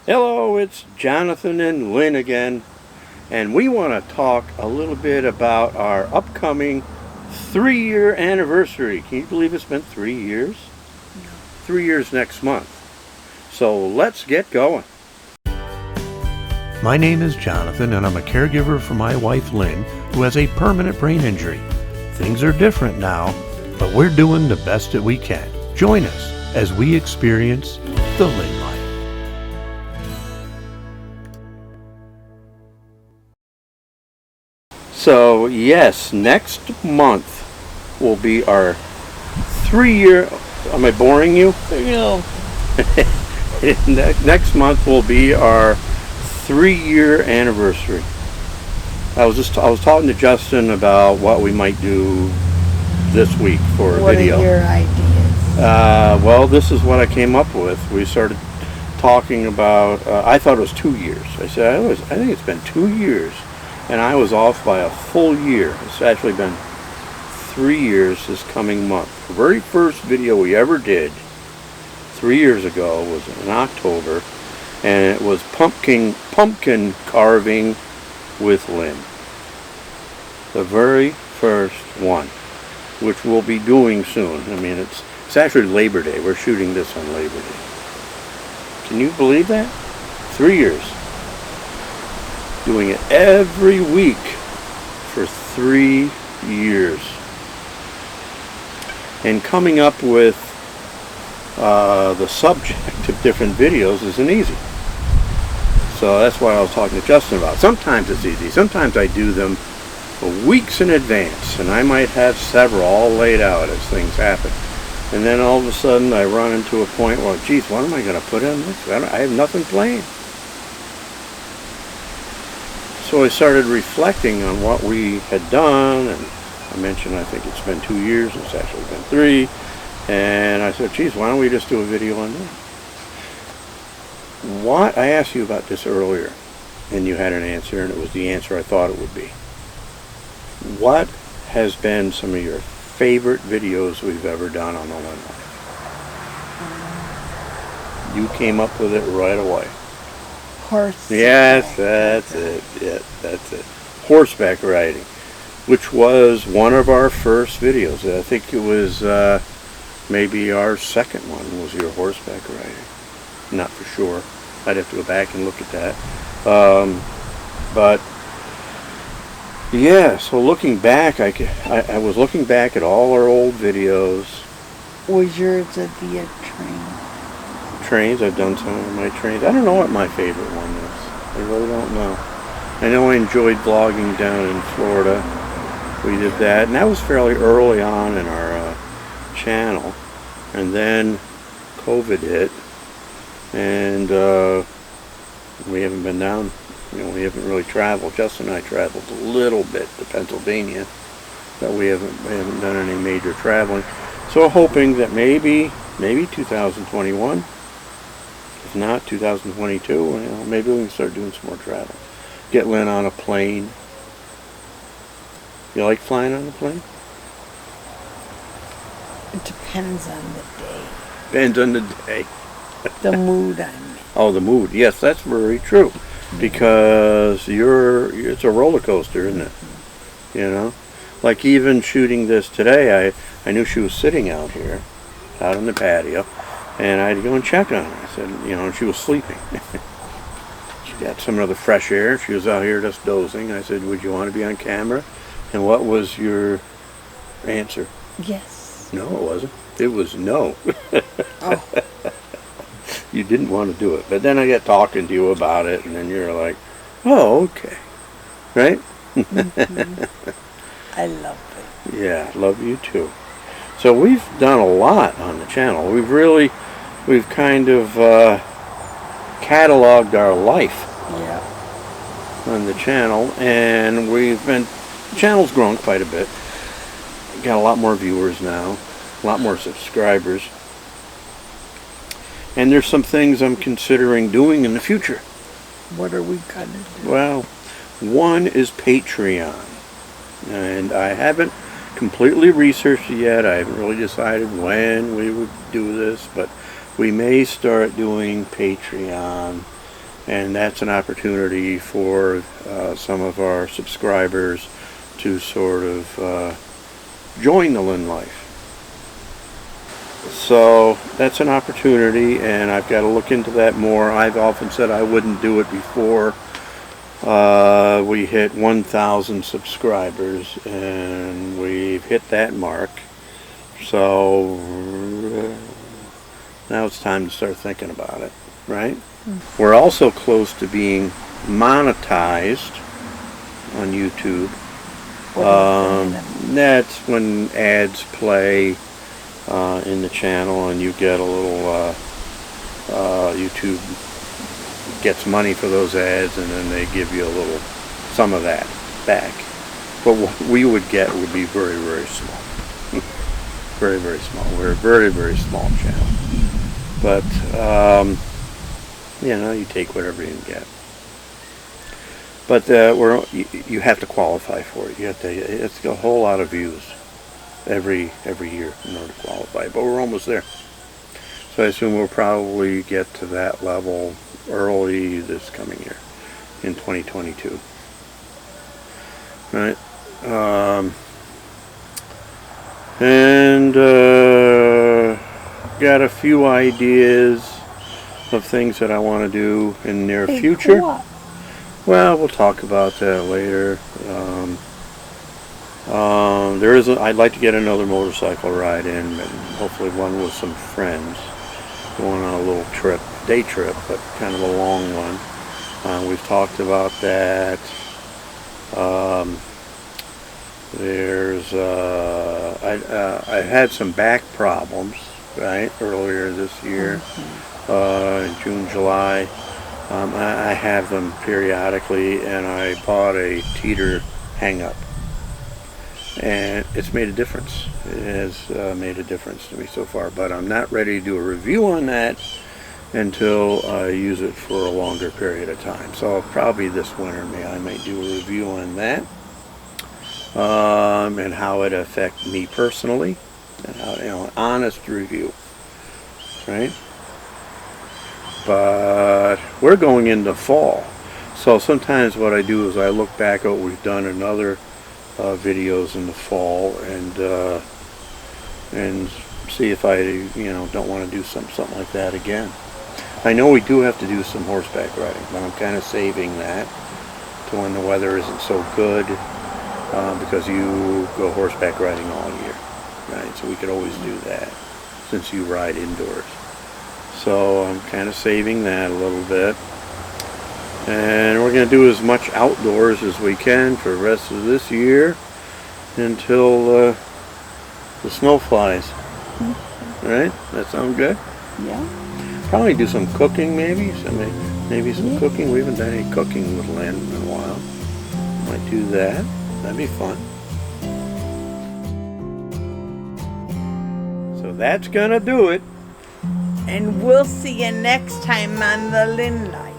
Hello, it's Jonathan and Lynn again, and we want to talk a little bit about our upcoming 3-year anniversary. Can you believe it's been 3 years? No. 3 years next month. So let's get going. My name is Jonathan, and I'm a caregiver for my wife Lynn, who has a permanent brain injury. Things are different now, but we're doing the best that we can. Join us as we experience the Lynne Life. So yes, next month will be our 3-year. Am I boring you? No. Next month will be our 3-year anniversary. I was talking to Justin about what we might do this week for a What video. are your ideas? Well, this is what I came up with. We started talking about. I thought it was 2 years. I said I think it's been 2 years. And I was off by a full year. It's actually been 3 years this coming month. The very first video we ever did 3 years ago was in October, and it was pumpkin carving with Lynn. The very first one, which we'll be doing soon. I mean, it's actually Labor Day. We're shooting this on Labor Day. Can you believe that? 3 years. Doing it every week for 3 years. And coming up with the subject of different videos isn't easy. So that's what I was talking to Justin about. Sometimes it's easy. Sometimes I do them weeks in advance, and I might have several all laid out as things happen. And then all of a sudden I run into a point where, geez, what am I going to put in this? I have nothing planned. So I started reflecting on what we had done, and I mentioned I think it's been 2 years, it's actually been 3, and I said, geez, why don't we just do a video on that? What, I asked you about this earlier, and you had an answer, and it was the answer I thought it would be. What has been some of your favorite videos we've ever done on the Lynne Life? You came up with it right away. Horse. Yes, that's it. Yeah, that's it. Horseback riding, which was one of our first videos. I think it was maybe our second one was your horseback riding. Not for sure. I'd have to go back and look at that. But yeah, so looking back, I was looking back at all our old videos. Was yours a via train? Trains, I've done some of my trains. I don't know what my favorite one is. I really don't know. I know I enjoyed vlogging down in Florida. We did that, and that was fairly early on in our channel. And then COVID hit, and we haven't been down. We haven't really traveled. Justin and I traveled a little bit to Pennsylvania, but we haven't done any major traveling. So hoping that maybe 2021. If not, 2022, maybe we can start doing some more travel. Get Lynn on a plane. You like flying on a plane? It depends on the day. Depends on the day. The mood I'm in. Oh, the mood. Yes, that's very true. Because it's a roller coaster, isn't it? You know? Like even shooting this today, I knew she was sitting out here, out on the patio. And I had to go and check on her. I said, she was sleeping. She got some of the fresh air. She was out here just dozing. I said, would you want to be on camera? And what was your answer? Yes. No, it wasn't. It was no. Oh. You didn't want to do it. But then I got talking to you about it, and then you're like, oh, okay. Right? Mm-hmm. I love it. Yeah, love you too. So we've done a lot on the channel. We've kind of cataloged our life on the channel, and the channel's grown quite a bit. Got a lot more viewers now, a lot more subscribers. And there's some things I'm considering doing in the future. What are we gonna do? Well, one is Patreon, and I haven't completely researched it yet. I haven't really decided when we would do this, but we may start doing Patreon And that's an opportunity for some of our subscribers to sort of join the Lynne Life. So that's an opportunity, and I've got to look into that more. I've often said I wouldn't do it before we hit 1,000 subscribers, and we've hit that mark. So now it's time to start thinking about it, right? We're also close to being monetized on YouTube. That's when ads play in the channel, and you get a little YouTube gets money for those ads, and then they give you a little some of that back. But what we would get would be very, very small. Very, very small. We're a very, very small channel. But you take whatever you can get. But you have to qualify for it. It's a whole lot of views every year in order to qualify. But we're almost there. So I assume we'll probably get to that level early this coming year, in 2022. Right? Got a few ideas of things that I want to do in the near future. What? Well, we'll talk about that later. I'd like to get another motorcycle ride in, and hopefully one with some friends, going on a little trip, day trip, but kind of a long one. We've talked about that. I had some back problems, right, earlier this year, in June, July. I have them periodically, and I bought a teeter hang-up, and it's made a difference. It has made a difference to me so far, but I'm not ready to do a review on that until I use it for a longer period of time. So probably this winter I might do a review on that, and how it affects me personally, and how, an honest review, right? But we're going into fall, so sometimes what I do is I look back at what we've done in other videos in the fall, and see if I don't want to do something like that again. I know we do have to do some horseback riding, but I'm kind of saving that to when the weather isn't so good, because you go horseback riding all year, right? So we could always do that since you ride indoors. So I'm kind of saving that a little bit. And we're going to do as much outdoors as we can for the rest of this year until the snow flies. Right? That sound good? Yeah. Probably do some cooking, maybe some cooking. We haven't done any cooking with Lynne in a while. Might do that. That'd be fun. So that's gonna do it. And we'll see you next time on the Lynne Life.